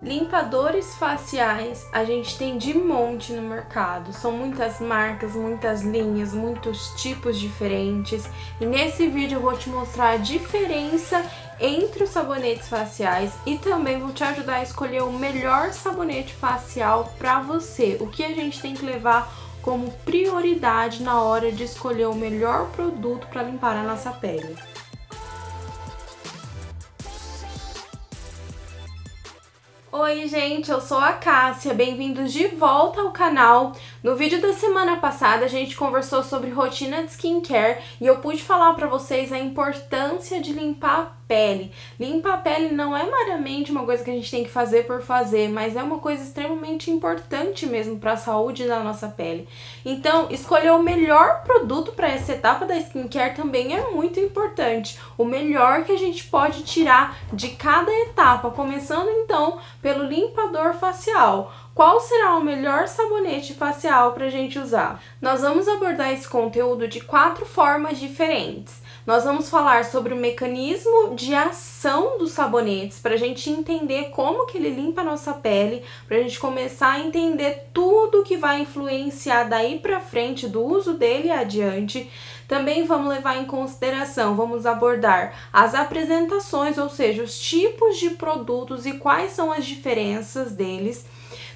Limpadores faciais a gente tem de monte no mercado, são muitas marcas, muitas linhas, muitos tipos diferentes, e nesse vídeo eu vou te mostrar a diferença entre os sabonetes faciais e também vou te ajudar a escolher o melhor sabonete facial para você, o que a gente tem que levar como prioridade na hora de escolher o melhor produto para limpar a nossa pele. Oi gente, eu sou a Cássia, bem-vindos de volta ao canal. No vídeo da semana passada a gente conversou sobre rotina de skincare e eu pude falar para vocês a importância de limpar a pele. Limpar a pele não é meramente uma coisa que a gente tem que fazer por fazer, mas é uma coisa extremamente importante mesmo para a saúde da nossa pele. Então, escolher o melhor produto para essa etapa da skincare também é muito importante. O melhor que a gente pode tirar de cada etapa, começando então pelo limpador facial. Qual será o melhor sabonete facial para a gente usar? Nós vamos abordar esse conteúdo de 4 formas diferentes. Nós vamos falar sobre o mecanismo de ação dos sabonetes, para a gente entender como que ele limpa a nossa pele, para a gente começar a entender tudo que vai influenciar daí para frente do uso dele adiante. Também vamos levar em consideração, vamos abordar as apresentações, ou seja, os tipos de produtos e quais são as diferenças deles.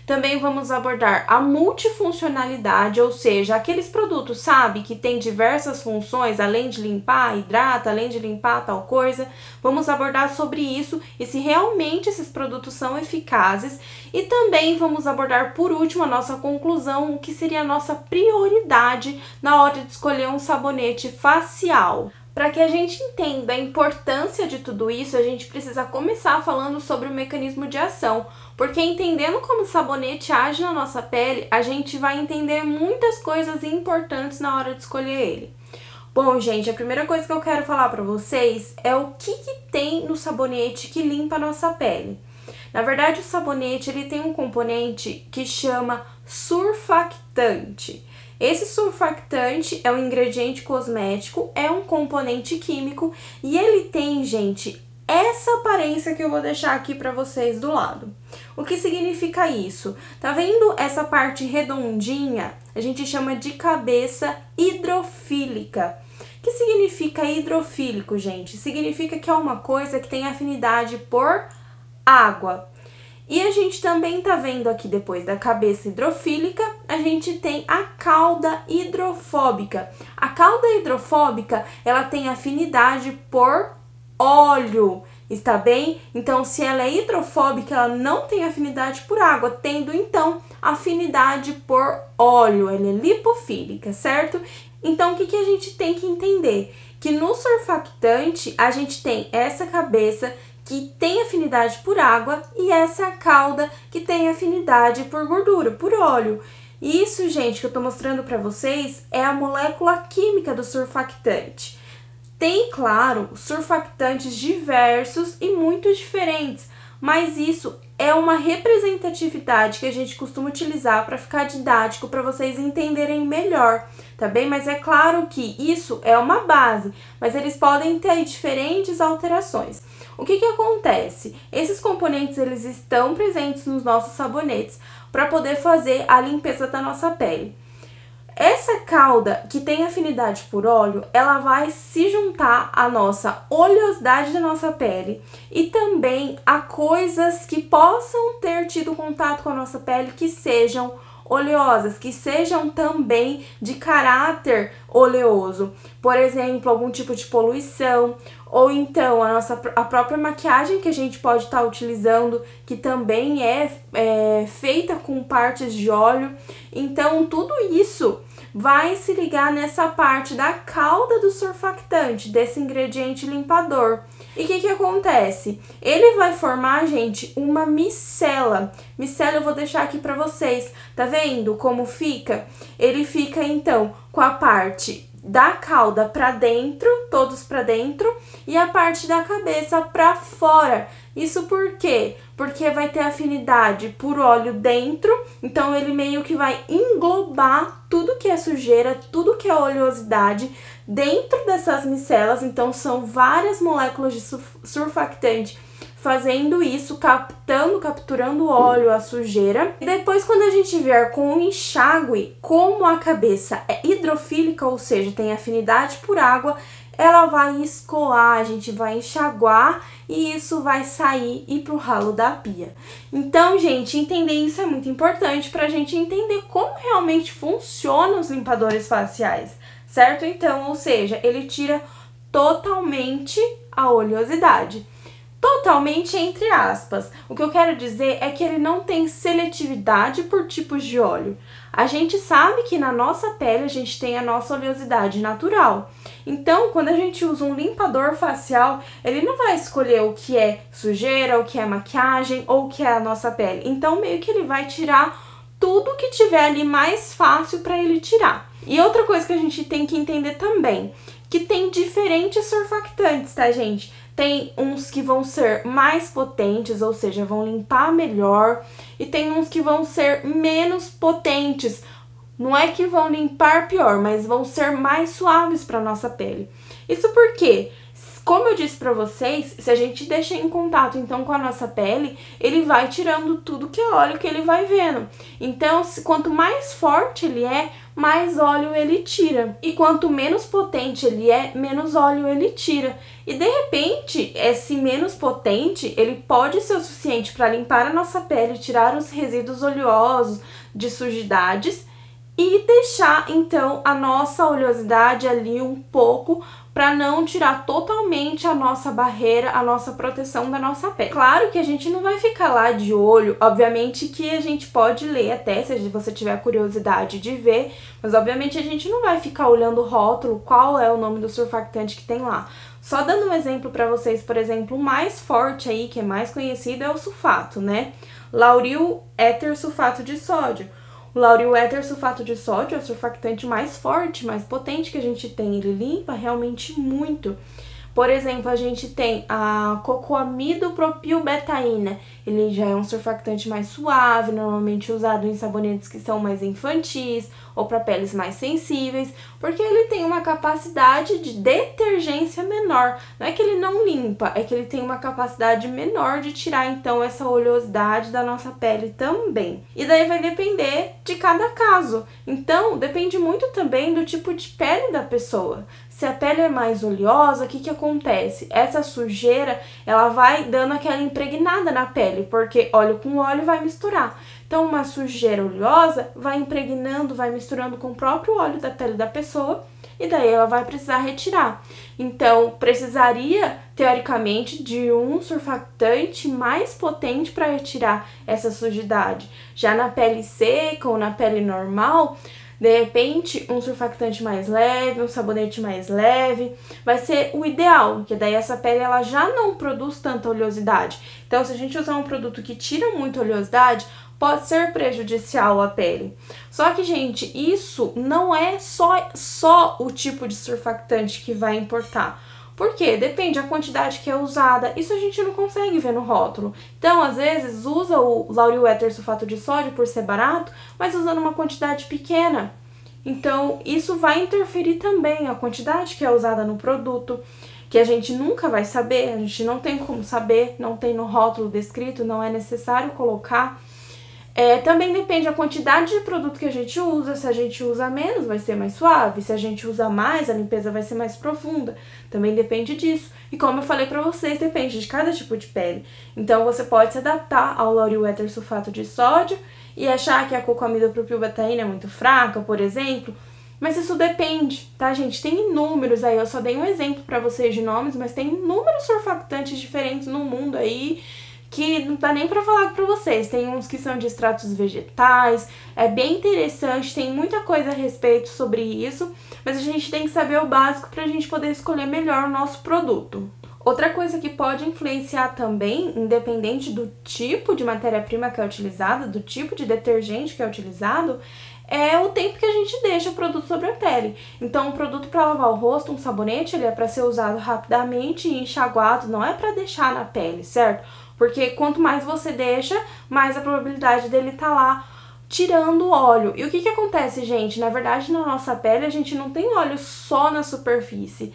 Também vamos abordar a multifuncionalidade, ou seja, aqueles produtos, sabe, que tem diversas funções, além de limpar, hidrata, além de limpar tal coisa. Vamos abordar sobre isso e se realmente esses produtos são eficazes. E também vamos abordar, por último, a nossa conclusão, o que seria a nossa prioridade na hora de escolher um sabonete facial. Para que a gente entenda a importância de tudo isso, a gente precisa começar falando sobre o mecanismo de ação, porque entendendo como o sabonete age na nossa pele, a gente vai entender muitas coisas importantes na hora de escolher ele. Bom, gente, a primeira coisa que eu quero falar para vocês é o que tem no sabonete que limpa a nossa pele. Na verdade, o sabonete ele tem um componente que chama surfactante. Esse surfactante é um ingrediente cosmético, é um componente químico e ele tem, gente, essa aparência que eu vou deixar aqui para vocês do lado. O que significa isso? Tá vendo essa parte redondinha? A gente chama de cabeça hidrofílica. O que significa hidrofílico, gente? Significa que é uma coisa que tem afinidade por água. E a gente também tá vendo aqui, depois da cabeça hidrofílica, a gente tem a cauda hidrofóbica. A cauda hidrofóbica, ela tem afinidade por óleo, está bem? Então, se ela é hidrofóbica, ela não tem afinidade por água, tendo então afinidade por óleo, ela é lipofílica, certo? Então, o que a gente tem que entender? Que no surfactante, a gente tem essa cabeça que tem afinidade por água e essa cauda que tem afinidade por gordura, por óleo. Isso, gente, que eu tô mostrando para vocês é a molécula química do surfactante. Tem, claro, surfactantes diversos e muito diferentes, mas isso é uma representatividade que a gente costuma utilizar para ficar didático, para vocês entenderem melhor, tá bem? Mas é claro que isso é uma base, mas eles podem ter diferentes alterações. O que acontece? Esses componentes eles estão presentes nos nossos sabonetes para poder fazer a limpeza da nossa pele. Essa cauda que tem afinidade por óleo, ela vai se juntar à nossa oleosidade da nossa pele e também a coisas que possam ter tido contato com a nossa pele que sejam oleosas, que sejam também de caráter oleoso. Por exemplo, algum tipo de poluição, ou então a própria maquiagem que a gente pode estar utilizando, que também é feita com partes de óleo. Então, tudo isso vai se ligar nessa parte da cauda do surfactante, desse ingrediente limpador. E o que acontece? Ele vai formar, gente, uma micela. Micela eu vou deixar aqui para vocês. Tá vendo como fica? Ele fica, então, com a parte da cauda para dentro, todos para dentro, e a parte da cabeça para fora. Isso por quê? Porque vai ter afinidade por óleo dentro, então ele meio que vai englobar tudo que é sujeira, tudo que é oleosidade dentro dessas micelas. Então são várias moléculas de surfactante fazendo isso, capturando o óleo, a sujeira. E depois, quando a gente vier com o enxágue, como a cabeça é hidrofílica, ou seja, tem afinidade por água, ela vai escoar, a gente vai enxaguar e isso vai sair e ir pro ralo da pia. Então, gente, entender isso é muito importante pra gente entender como realmente funcionam os limpadores faciais, certo? Então, ou seja, ele tira totalmente a oleosidade. Totalmente entre aspas. O que eu quero dizer é que ele não tem seletividade por tipos de óleo. A gente sabe que na nossa pele a gente tem a nossa oleosidade natural. Então, quando a gente usa um limpador facial, ele não vai escolher o que é sujeira, o que é maquiagem ou o que é a nossa pele. Então, meio que ele vai tirar tudo que tiver ali mais fácil para ele tirar. E outra coisa que a gente tem que entender também, que tem diferentes surfactantes, tá, gente? Tem uns que vão ser mais potentes, ou seja, vão limpar melhor, e tem uns que vão ser menos potentes. Não é que vão limpar pior, mas vão ser mais suaves para nossa pele. Isso porque, como eu disse para vocês, se a gente deixa em contato então com a nossa pele, ele vai tirando tudo que é óleo que ele vai vendo. Então, quanto mais forte ele é, mais óleo ele tira. E quanto menos potente ele é, menos óleo ele tira. E de repente, esse menos potente, ele pode ser o suficiente para limpar a nossa pele, tirar os resíduos oleosos de sujidades e deixar então a nossa oleosidade ali um pouco, para não tirar totalmente a nossa barreira, a nossa proteção da nossa pele. Claro que a gente não vai ficar lá de olho, obviamente que a gente pode ler até, se você tiver curiosidade de ver, mas obviamente a gente não vai ficar olhando o rótulo, qual é o nome do surfactante que tem lá. Só dando um exemplo para vocês, por exemplo, o mais forte aí, que é mais conhecido, é o sulfato, né? Lauril éter sulfato de sódio. O lauril éter sulfato de sódio é o surfactante mais forte, mais potente que a gente tem. Ele limpa realmente muito. Por exemplo, a gente tem a cocoamidopropilbetaína. Ele já é um surfactante mais suave, normalmente usado em sabonetes que são mais infantis ou para peles mais sensíveis, porque ele tem uma capacidade de detergência menor. Não é que ele não limpa, é que ele tem uma capacidade menor de tirar então essa oleosidade da nossa pele também. E daí vai depender de cada caso. Então, depende muito também do tipo de pele da pessoa. Se a pele é mais oleosa, o que acontece? Essa sujeira, ela vai dando aquela impregnada na pele, porque óleo com óleo vai misturar. Então, uma sujeira oleosa vai impregnando, vai misturando com o próprio óleo da pele da pessoa, e daí ela vai precisar retirar. Então, precisaria, teoricamente, de um surfactante mais potente para retirar essa sujidade. Já na pele seca ou na pele normal, de repente, um surfactante mais leve, um sabonete mais leve, vai ser o ideal, porque daí essa pele ela já não produz tanta oleosidade. Então, se a gente usar um produto que tira muita oleosidade, pode ser prejudicial à pele. Só que, gente, isso não é só o tipo de surfactante que vai importar. Por quê? Depende da quantidade que é usada. Isso a gente não consegue ver no rótulo. Então, às vezes, usa o lauril éter sulfato de sódio por ser barato, mas usando uma quantidade pequena. Então, isso vai interferir também a quantidade que é usada no produto, que a gente nunca vai saber, a gente não tem como saber, não tem no rótulo descrito, não é necessário colocar. Também depende da quantidade de produto que a gente usa. Se a gente usa menos, vai ser mais suave. Se a gente usa mais, a limpeza vai ser mais profunda. Também depende disso. E como eu falei pra vocês, depende de cada tipo de pele. Então, você pode se adaptar ao lauril éter sulfato de sódio e achar que a cocoamidopropilbetaína é muito fraca, por exemplo. Mas isso depende, tá, gente? Tem inúmeros aí. Eu só dei um exemplo pra vocês de nomes, mas tem inúmeros surfactantes diferentes no mundo aí, que não dá nem pra falar pra vocês. Tem uns que são de extratos vegetais, é bem interessante, tem muita coisa a respeito sobre isso, mas a gente tem que saber o básico pra gente poder escolher melhor o nosso produto. Outra coisa que pode influenciar também, independente do tipo de matéria-prima que é utilizada, do tipo de detergente que é utilizado, é o tempo que a gente deixa o produto sobre a pele. Então, um produto para lavar o rosto, um sabonete, ele é para ser usado rapidamente e enxaguado, não é para deixar na pele, certo? Porque quanto mais você deixa, mais a probabilidade dele estar lá tirando o óleo. E o que acontece, gente? Na verdade, na nossa pele, a gente não tem óleo só na superfície.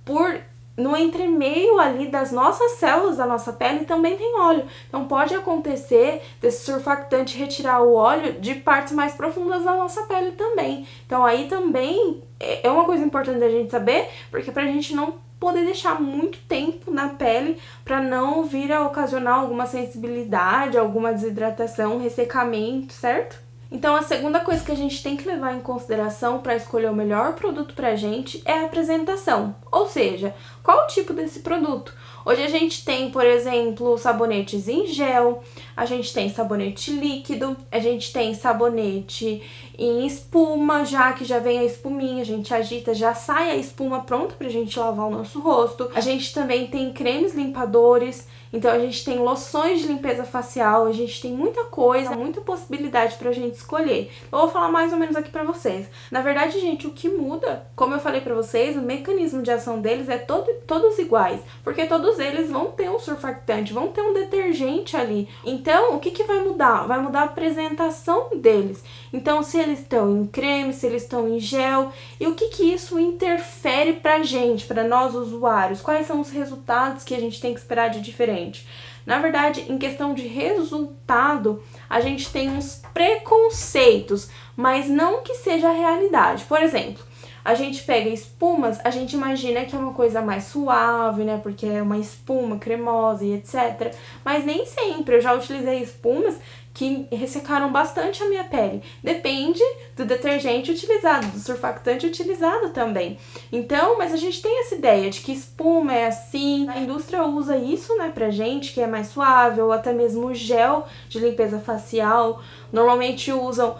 Por no entremeio ali das nossas células da nossa pele também tem óleo. Então pode acontecer desse surfactante retirar o óleo de partes mais profundas da nossa pele também. Então aí também é uma coisa importante da gente saber, porque pra gente não poder deixar muito tempo na pele para não vir a ocasionar alguma sensibilidade, alguma desidratação, ressecamento, certo? Então a segunda coisa que a gente tem que levar em consideração para escolher o melhor produto pra gente é a apresentação, ou seja, qual o tipo desse produto. Hoje a gente tem, por exemplo, sabonetes em gel, a gente tem sabonete líquido, a gente tem sabonete em espuma, já que já vem a espuminha, a gente agita, já sai a espuma pronta pra gente lavar o nosso rosto. A gente também tem cremes limpadores, então a gente tem loções de limpeza facial, a gente tem muita coisa, muita possibilidade pra gente escolher. Eu vou falar mais ou menos aqui pra vocês. Na verdade, gente, o que muda, como eu falei pra vocês, o mecanismo de ação deles é todos iguais, porque todos eles vão ter um surfactante, vão ter um detergente ali. Então, o que vai mudar? Vai mudar a apresentação deles. Então, se eles estão em creme, se eles estão em gel, e o que isso interfere pra gente, pra nós usuários? Quais são os resultados que a gente tem que esperar de diferente? Na verdade, em questão de resultado, a gente tem uns preconceitos, mas não que seja a realidade. Por exemplo, a gente pega espumas, a gente imagina que é uma coisa mais suave, né? Porque é uma espuma cremosa e etc. Mas nem sempre. Eu já utilizei espumas que ressecaram bastante a minha pele. Depende do detergente utilizado, do surfactante utilizado também. Então, mas a gente tem essa ideia de que espuma é assim, a indústria usa isso, né, pra gente, que é mais suave, ou até mesmo gel de limpeza facial. Normalmente usam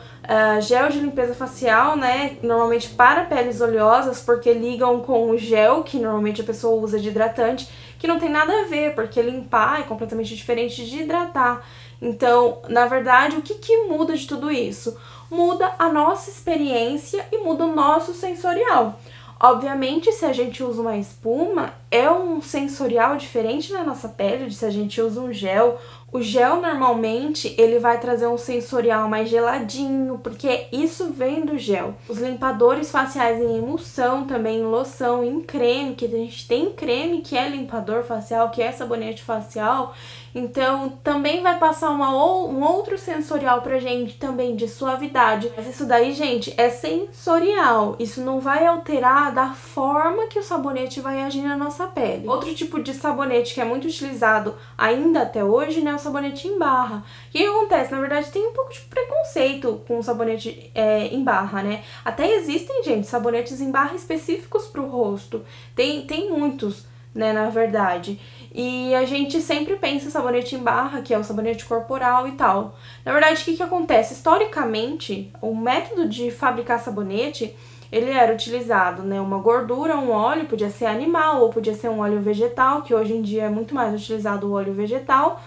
gel de limpeza facial, né, normalmente para peles oleosas, porque ligam com o gel, que normalmente a pessoa usa de hidratante, que não tem nada a ver, porque limpar é completamente diferente de hidratar. Então, na verdade, o que muda de tudo isso? Muda a nossa experiência e muda o nosso sensorial. Obviamente, se a gente usa uma espuma, é um sensorial diferente na nossa pele de se a gente usa um gel. O gel, normalmente, ele vai trazer um sensorial mais geladinho, porque isso vem do gel. Os limpadores faciais em emulsão, também em loção, em creme, que a gente tem creme que é limpador facial, que é sabonete facial. Então, também vai passar um outro sensorial pra gente também de suavidade. Mas isso daí, gente, é sensorial. Isso não vai alterar da forma que o sabonete vai agir na nossa pele. Outro tipo de sabonete que é muito utilizado ainda até hoje, né, é o sabonete em barra. O que acontece? Na verdade, tem um pouco de preconceito com o sabonete em barra, né? Até existem, gente, sabonetes em barra específicos pro rosto. Tem muitos, né, na verdade. E a gente sempre pensa em sabonete em barra, que é o sabonete corporal e tal. Na verdade, o que acontece? Historicamente, o método de fabricar sabonete, ele era utilizado, né, uma gordura, um óleo, podia ser animal ou podia ser um óleo vegetal, que hoje em dia é muito mais utilizado o óleo vegetal,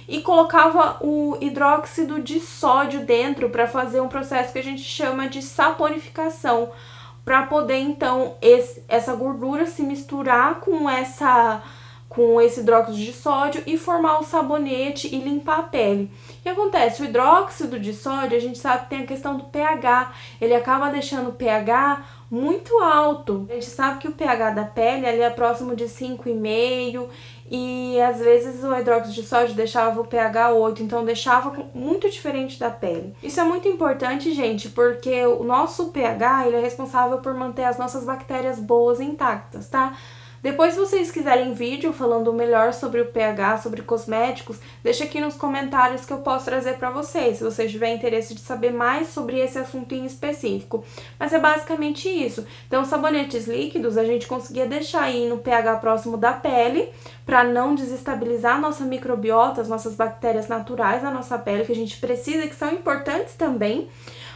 e colocava o hidróxido de sódio dentro para fazer um processo que a gente chama de saponificação, para poder então essa gordura se misturar com esse hidróxido de sódio e formar o sabonete e limpar a pele. O que acontece? O hidróxido de sódio, a gente sabe que tem a questão do pH, ele acaba deixando o pH muito alto. A gente sabe que o pH da pele ali é próximo de 5,5 e às vezes o hidróxido de sódio deixava o pH 8, então deixava muito diferente da pele. Isso é muito importante, gente, porque o nosso pH ele é responsável por manter as nossas bactérias boas intactas, tá? Depois, se vocês quiserem vídeo falando melhor sobre o pH, sobre cosméticos, deixa aqui nos comentários que eu posso trazer para vocês, se vocês tiverem interesse de saber mais sobre esse assunto em específico. Mas é basicamente isso. Então, sabonetes líquidos a gente conseguia deixar aí no pH próximo da pele, para não desestabilizar a nossa microbiota, as nossas bactérias naturais da nossa pele, que a gente precisa, que são importantes também.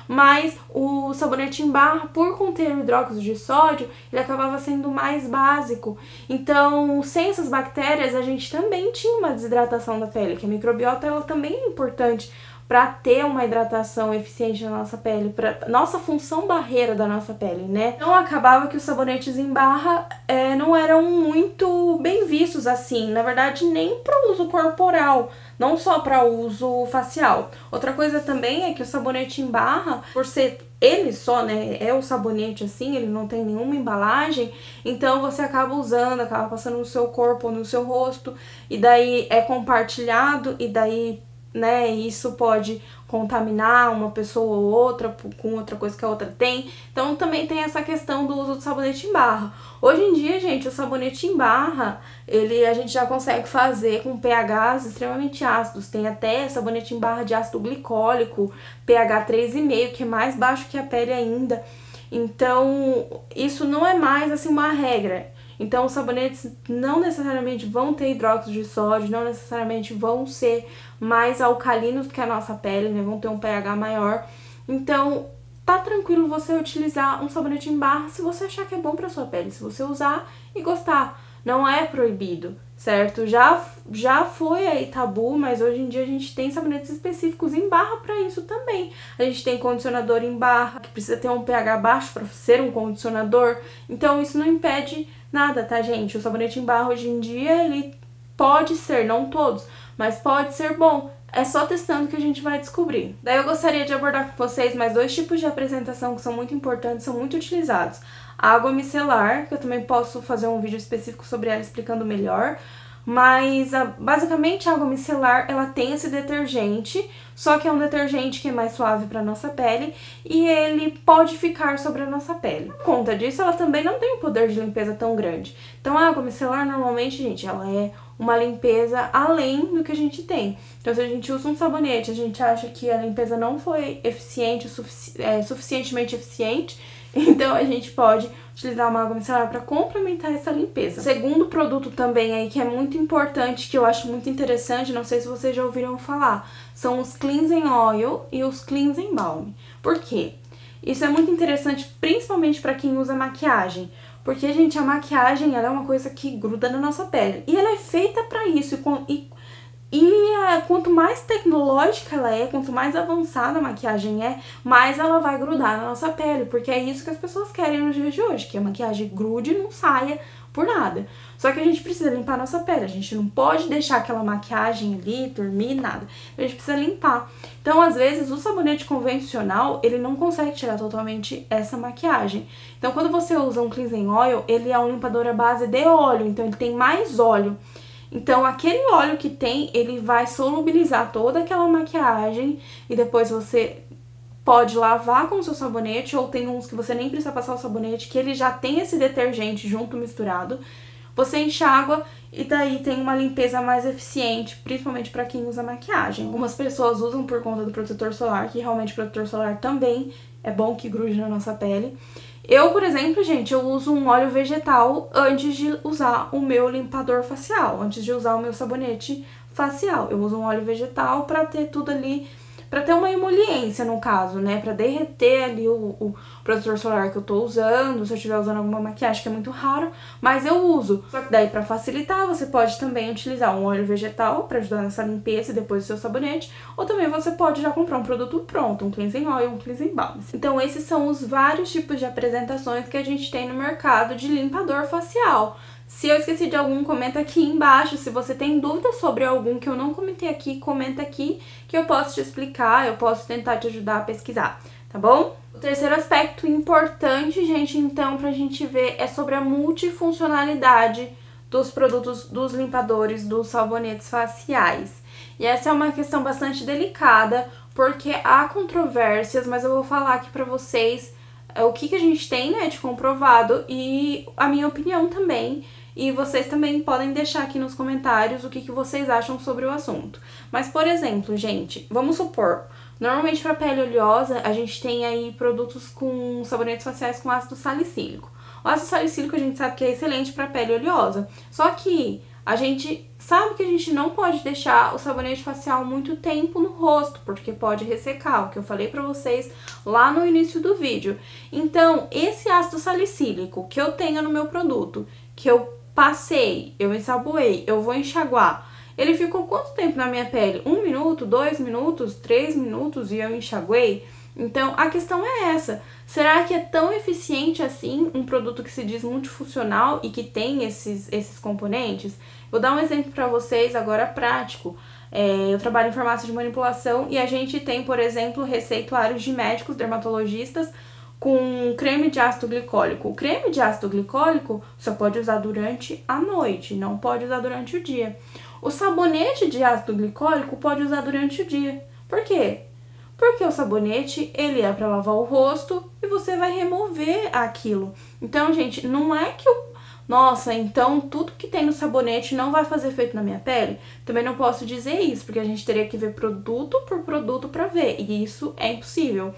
Mas o sabonete em barra, por conter o hidróxido de sódio, ele acabava sendo mais básico. Então, sem essas bactérias, a gente também tinha uma desidratação da pele, que a microbiota ela também é importante para ter uma hidratação eficiente na nossa pele, para nossa função barreira da nossa pele, né? Então acabava que os sabonetes em barra não eram muito bem vistos assim, na verdade nem para o uso corporal não só para uso facial. Outra coisa também é que o sabonete em barra, por ser ele só, né, é o sabonete assim, ele não tem nenhuma embalagem, então você acaba usando, acaba passando no seu corpo ou no seu rosto, e daí é compartilhado, e daí, né, isso pode contaminar uma pessoa ou outra com outra coisa que a outra tem. Então também tem essa questão do uso do sabonete em barra. Hoje em dia, gente, o sabonete em barra, a gente já consegue fazer com pHs extremamente ácidos. Tem até sabonete em barra de ácido glicólico, pH 3,5, que é mais baixo que a pele ainda. Então, isso não é mais assim uma regra. Então, os sabonetes não necessariamente vão ter hidróxido de sódio, não necessariamente vão ser mais alcalinos que a nossa pele, né? Vão ter um pH maior. Então, tá tranquilo você utilizar um sabonete em barra se você achar que é bom pra sua pele, se você usar e gostar. Não é proibido, certo? Já foi aí tabu, mas hoje em dia a gente tem sabonetes específicos em barra para isso também. A gente tem condicionador em barra, que precisa ter um pH baixo para ser um condicionador. Então isso não impede nada, tá, gente? O sabonete em barra hoje em dia, ele pode ser, não todos, mas pode ser bom. É só testando que a gente vai descobrir. Daí eu gostaria de abordar com vocês mais dois tipos de apresentação que são muito importantes, são muito utilizados. A água micelar, que eu também posso fazer um vídeo específico sobre ela explicando melhor. Mas basicamente a água micelar, ela tem esse detergente, só que é um detergente que é mais suave para nossa pele e ele pode ficar sobre a nossa pele. Por conta disso, ela também não tem um poder de limpeza tão grande. Então a água micelar, normalmente, gente, ela é uma limpeza além do que a gente tem. Então se a gente usa um sabonete, a gente acha que a limpeza não foi eficiente, suficientemente eficiente, então a gente pode utilizar uma água micelar para complementar essa limpeza. O segundo produto também aí que é muito importante, que eu acho muito interessante, não sei se vocês já ouviram falar, são os Cleansing Oil e os Cleansing Balm. Por quê? Isso é muito interessante, principalmente para quem usa maquiagem. Porque, gente, a maquiagem ela é uma coisa que gruda na nossa pele. E ela é feita para isso. Quanto mais tecnológica ela é, quanto mais avançada a maquiagem é, mais ela vai grudar na nossa pele. Porque é isso que as pessoas querem nos dias de hoje, que a maquiagem grude e não saia por nada. Só que a gente precisa limpar a nossa pele, a gente não pode deixar aquela maquiagem ali, dormir, nada. A gente precisa limpar. Então, às vezes, o sabonete convencional, ele não consegue tirar totalmente essa maquiagem. Então, quando você usa um Cleansing Oil, ele é um limpador à base de óleo, então ele tem mais óleo. Então, aquele óleo que tem, ele vai solubilizar toda aquela maquiagem e depois você pode lavar com o seu sabonete, ou tem uns que você nem precisa passar o sabonete, que ele já tem esse detergente junto misturado. Você enxágua e daí tem uma limpeza mais eficiente, principalmente para quem usa maquiagem. Algumas pessoas usam por conta do protetor solar, que realmente o protetor solar também é bom que grude na nossa pele. Eu, por exemplo, gente, eu uso um óleo vegetal antes de usar o meu limpador facial, antes de usar o meu sabonete facial. Eu uso um óleo vegetal para ter tudo ali, para ter uma emoliência no caso, né, para derreter ali o protetor solar que eu tô usando, se eu estiver usando alguma maquiagem, que é muito raro, mas eu uso. Só que daí para facilitar, você pode também utilizar um óleo vegetal para ajudar nessa limpeza e depois o seu sabonete, ou também você pode já comprar um produto pronto, um Cleansing Oil, um Cleansing Balm. Então esses são os vários tipos de apresentações que a gente tem no mercado de limpador facial. Se eu esqueci de algum, comenta aqui embaixo. Se você tem dúvidas sobre algum que eu não comentei aqui, comenta aqui que eu posso te explicar, eu posso tentar te ajudar a pesquisar, tá bom? O terceiro aspecto importante, gente, então, pra gente ver é sobre a multifuncionalidade dos produtos, dos limpadores, dos sabonetes faciais. E essa é uma questão bastante delicada, porque há controvérsias, mas eu vou falar aqui pra vocês o que a gente tem, né, de comprovado e a minha opinião também. E vocês também podem deixar aqui nos comentários o que vocês acham sobre o assunto. Mas, por exemplo, gente, vamos supor, normalmente para pele oleosa, a gente tem aí produtos com sabonetes faciais com ácido salicílico. O ácido salicílico a gente sabe que é excelente para pele oleosa, só que a gente sabe que a gente não pode deixar o sabonete facial muito tempo no rosto, porque pode ressecar, o que eu falei pra vocês lá no início do vídeo. Então, esse ácido salicílico que eu tenho no meu produto, que eu passei, eu ensaboei, eu vou enxaguar, ele ficou quanto tempo na minha pele? 1 minuto, 2 minutos, 3 minutos e eu enxaguei? Então, a questão é essa. Será que é tão eficiente assim um produto que se diz multifuncional e que tem esses componentes? Vou dar um exemplo para vocês agora prático. Eu trabalho em farmácia de manipulação e a gente tem, por exemplo, receituários de médicos dermatologistas com creme de ácido glicólico. O creme de ácido glicólico só pode usar durante a noite, não pode usar durante o dia. O sabonete de ácido glicólico pode usar durante o dia. Por quê? Porque o sabonete, ele é para lavar o rosto e você vai remover aquilo. Então, gente, não é que nossa, então tudo que tem no sabonete não vai fazer efeito na minha pele? Também não posso dizer isso, porque a gente teria que ver produto por produto para ver, e isso é impossível.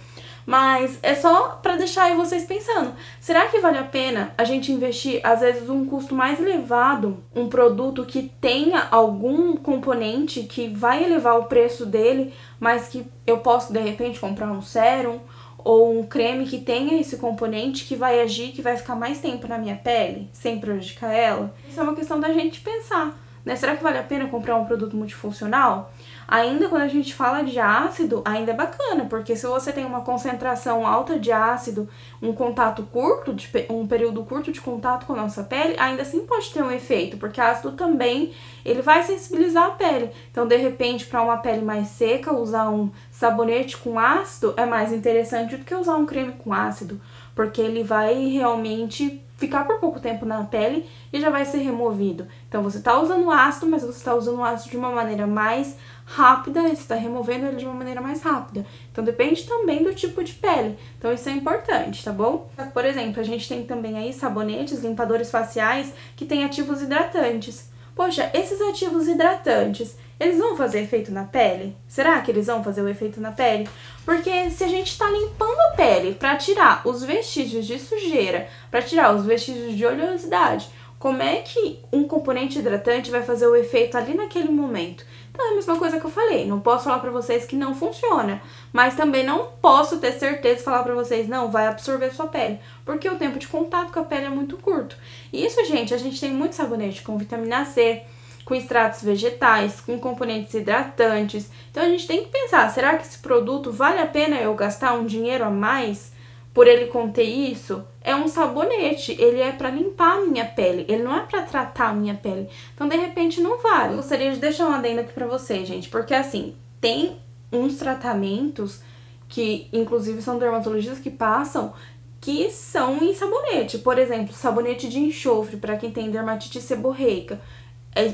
Mas é só para deixar aí vocês pensando, será que vale a pena a gente investir, às vezes, um custo mais elevado, um produto que tenha algum componente que vai elevar o preço dele, mas que eu posso, de repente, comprar um sérum ou um creme que tenha esse componente que vai agir, que vai ficar mais tempo na minha pele, sem prejudicar ela? Isso é uma questão da gente pensar, né? Será que vale a pena comprar um produto multifuncional? Ainda quando a gente fala de ácido, ainda é bacana, porque se você tem uma concentração alta de ácido, um contato curto, um período curto de contato com a nossa pele, ainda assim pode ter um efeito, porque ácido também, ele vai sensibilizar a pele. Então, de repente, para uma pele mais seca, usar um sabonete com ácido é mais interessante do que usar um creme com ácido, porque ele vai realmente ficar por pouco tempo na pele e já vai ser removido. Então, você está usando ácido, mas você está usando o ácido de uma maneira mais rápida, você está removendo ele de uma maneira mais rápida. Então, depende também do tipo de pele. Então, isso é importante, tá bom? Por exemplo, a gente tem também aí sabonetes, limpadores faciais que têm ativos hidratantes. Poxa, esses ativos hidratantes, eles vão fazer efeito na pele? Será que eles vão fazer o efeito na pele? Porque se a gente está limpando a pele para tirar os vestígios de sujeira, para tirar os vestígios de oleosidade, como é que um componente hidratante vai fazer o efeito ali naquele momento? Então é a mesma coisa que eu falei, não posso falar pra vocês que não funciona, mas também não posso ter certeza e falar pra vocês, não, vai absorver sua pele, porque o tempo de contato com a pele é muito curto. E isso, gente, a gente tem muito sabonete com vitamina C, com extratos vegetais, com componentes hidratantes. Então a gente tem que pensar, será que esse produto vale a pena eu gastar um dinheiro a mais por ele conter isso? É um sabonete, ele é para limpar a minha pele, ele não é para tratar a minha pele. Então, de repente, não vale. Eu gostaria de deixar um adendo aqui para vocês, gente, porque assim, tem uns tratamentos que, inclusive, são dermatologistas que passam, que são em sabonete. Por exemplo, sabonete de enxofre, para quem tem dermatite seborreica,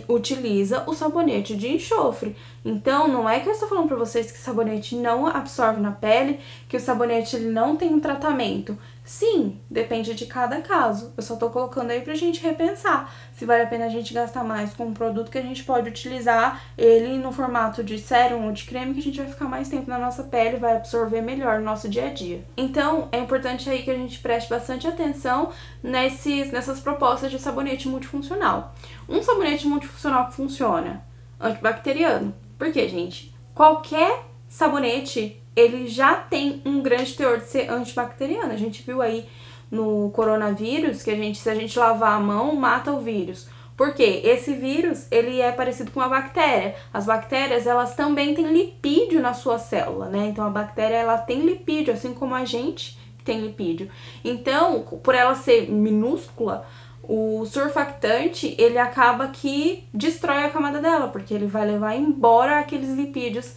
utiliza o sabonete de enxofre. Então, não é que eu estou falando para vocês que o sabonete não absorve na pele, que o sabonete ele não tem um tratamento. Sim, depende de cada caso. Eu só tô colocando aí pra gente repensar se vale a pena a gente gastar mais com um produto que a gente pode utilizar ele no formato de sérum ou de creme, que a gente vai ficar mais tempo na nossa pele, vai absorver melhor no nosso dia a dia. Então, é importante aí que a gente preste bastante atenção nessas propostas de sabonete multifuncional. Um sabonete multifuncional que funciona, antibacteriano. Por quê, gente? Qualquer sabonete, ele já tem um grande teor de ser antibacteriano. A gente viu aí no coronavírus que se a gente lavar a mão, mata o vírus. Por quê? Esse vírus, ele é parecido com uma bactéria. As bactérias, elas também têm lipídio na sua célula, né? Então, a bactéria, ela tem lipídio, assim como a gente tem lipídio. Então, por ela ser minúscula, o surfactante, ele acaba que destrói a camada dela, porque ele vai levar embora aqueles lipídios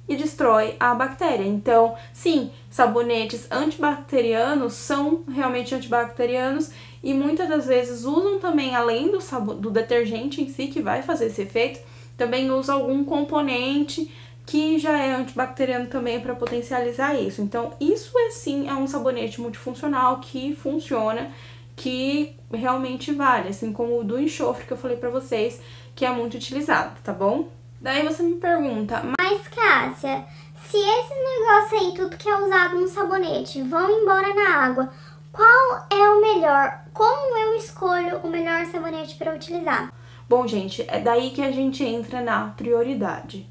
e destrói a bactéria. Então, sim, sabonetes antibacterianos são realmente antibacterianos e muitas das vezes usam também, além do detergente em si, que vai fazer esse efeito, também usa algum componente que já é antibacteriano também para potencializar isso. Então, isso sim é um sabonete multifuncional que funciona, que realmente vale, assim como o do enxofre que eu falei pra vocês, que é muito utilizado, tá bom? Daí você me pergunta, mas Cássia, se esse negócio aí, tudo que é usado no sabonete, vão embora na água, qual é o melhor? Como eu escolho o melhor sabonete para utilizar? Bom, gente, é daí que a gente entra na prioridade.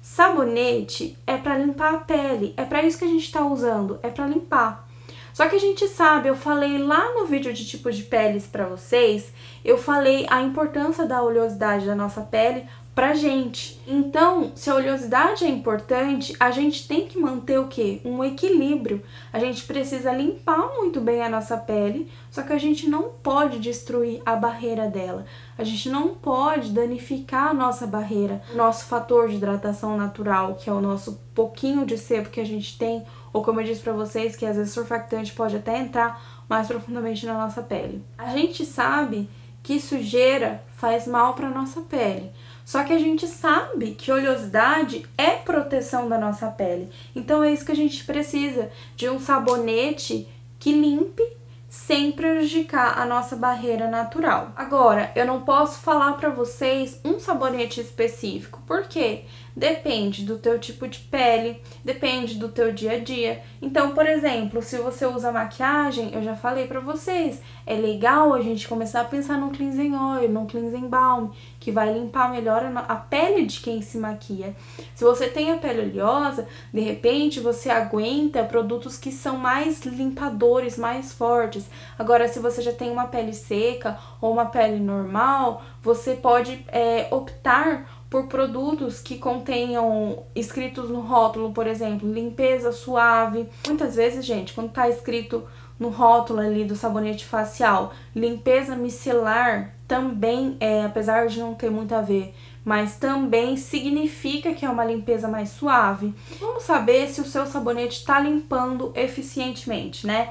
Sabonete é para limpar a pele, é para isso que a gente tá usando, é para limpar. Só que a gente sabe, eu falei lá no vídeo de tipos de peles pra vocês, eu falei a importância da oleosidade da nossa pele pra gente. Então, se a oleosidade é importante, a gente tem que manter o quê? Um equilíbrio. A gente precisa limpar muito bem a nossa pele, só que a gente não pode destruir a barreira dela. A gente não pode danificar a nossa barreira, o nosso fator de hidratação natural, que é o nosso pouquinho de sebo que a gente tem, ou como eu disse pra vocês, que às vezes surfactante pode até entrar mais profundamente na nossa pele. A gente sabe que sujeira faz mal para nossa pele. Só que a gente sabe que oleosidade é proteção da nossa pele. Então é isso que a gente precisa, de um sabonete que limpe sem prejudicar a nossa barreira natural. Agora, eu não posso falar para vocês um sabonete específico, por quê? Depende do teu tipo de pele, depende do teu dia a dia. Então, por exemplo, se você usa maquiagem, eu já falei pra vocês, é legal a gente começar a pensar no cleansing oil, no cleansing balm, que vai limpar melhor a pele de quem se maquia. Se você tem a pele oleosa, de repente você aguenta produtos que são mais limpadores, mais fortes. Agora, se você já tem uma pele seca ou uma pele normal, você pode optar por produtos que contenham escritos no rótulo, por exemplo, limpeza suave. Muitas vezes, gente, quando tá escrito no rótulo ali do sabonete facial, limpeza micelar, também, apesar de não ter muito a ver, mas também significa que é uma limpeza mais suave. Vamos saber se o seu sabonete está limpando eficientemente, né?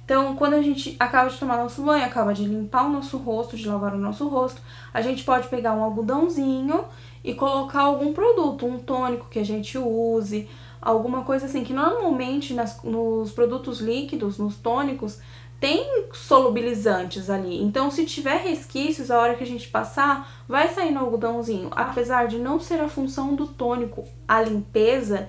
Então, quando a gente acaba de tomar nosso banho, acaba de limpar o nosso rosto, de lavar o nosso rosto, a gente pode pegar um algodãozinho e colocar algum produto, um tônico que a gente use, alguma coisa assim, que normalmente nos produtos líquidos, nos tônicos, tem solubilizantes ali. Então, se tiver resquícios, a hora que a gente passar, vai sair no algodãozinho. Apesar de não ser a função do tônico a limpeza,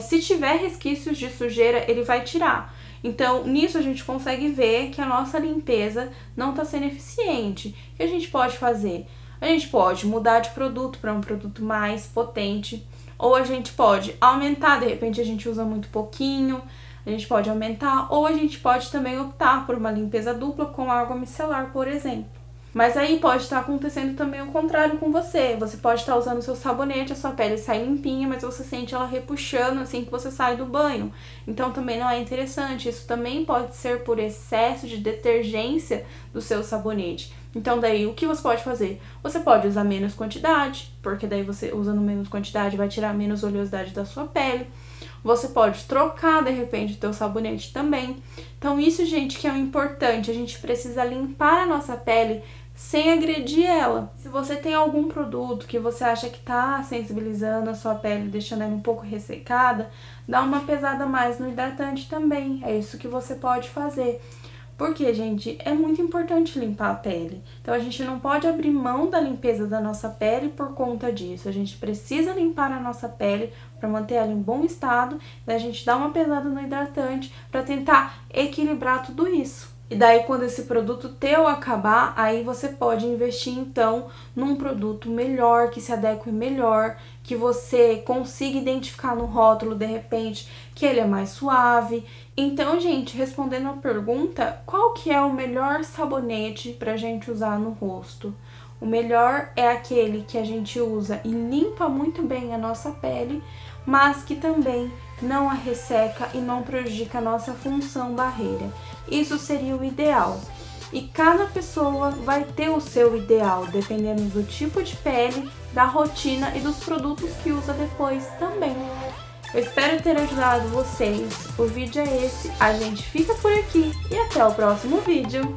se tiver resquícios de sujeira, ele vai tirar. Então, nisso a gente consegue ver que a nossa limpeza não está sendo eficiente. O que a gente pode fazer? A gente pode mudar de produto para um produto mais potente, ou a gente pode aumentar, de repente a gente usa muito pouquinho, a gente pode aumentar, ou a gente pode também optar por uma limpeza dupla com água micelar, por exemplo. Mas aí pode estar acontecendo também o contrário com você. Você pode estar usando o seu sabonete, a sua pele sai limpinha, mas você sente ela repuxando assim que você sai do banho. Então também não é interessante. Isso também pode ser por excesso de detergência do seu sabonete. Então daí o que você pode fazer? Você pode usar menos quantidade, porque daí você usando menos quantidade vai tirar menos oleosidade da sua pele. Você pode trocar, de repente, o teu sabonete também. Então isso, gente, que é o importante. A gente precisa limpar a nossa pele sem agredir ela. Se você tem algum produto que você acha que tá sensibilizando a sua pele, deixando ela um pouco ressecada, dá uma pesada a mais no hidratante também. É isso que você pode fazer. Porque, gente, é muito importante limpar a pele. Então, a gente não pode abrir mão da limpeza da nossa pele por conta disso. A gente precisa limpar a nossa pele para manter ela em bom estado. Daí a gente dá uma pesada no hidratante para tentar equilibrar tudo isso. E daí, quando esse produto teu acabar, aí você pode investir, então, num produto melhor, que se adeque melhor, que você consiga identificar no rótulo, de repente, que ele é mais suave. Então, gente, respondendo a pergunta, qual que é o melhor sabonete pra gente usar no rosto? O melhor é aquele que a gente usa e limpa muito bem a nossa pele, mas que também não a resseca e não prejudica a nossa função barreira. Isso seria o ideal. E cada pessoa vai ter o seu ideal, dependendo do tipo de pele, da rotina e dos produtos que usa depois também. Eu espero ter ajudado vocês. O vídeo é esse, a gente fica por aqui e até o próximo vídeo.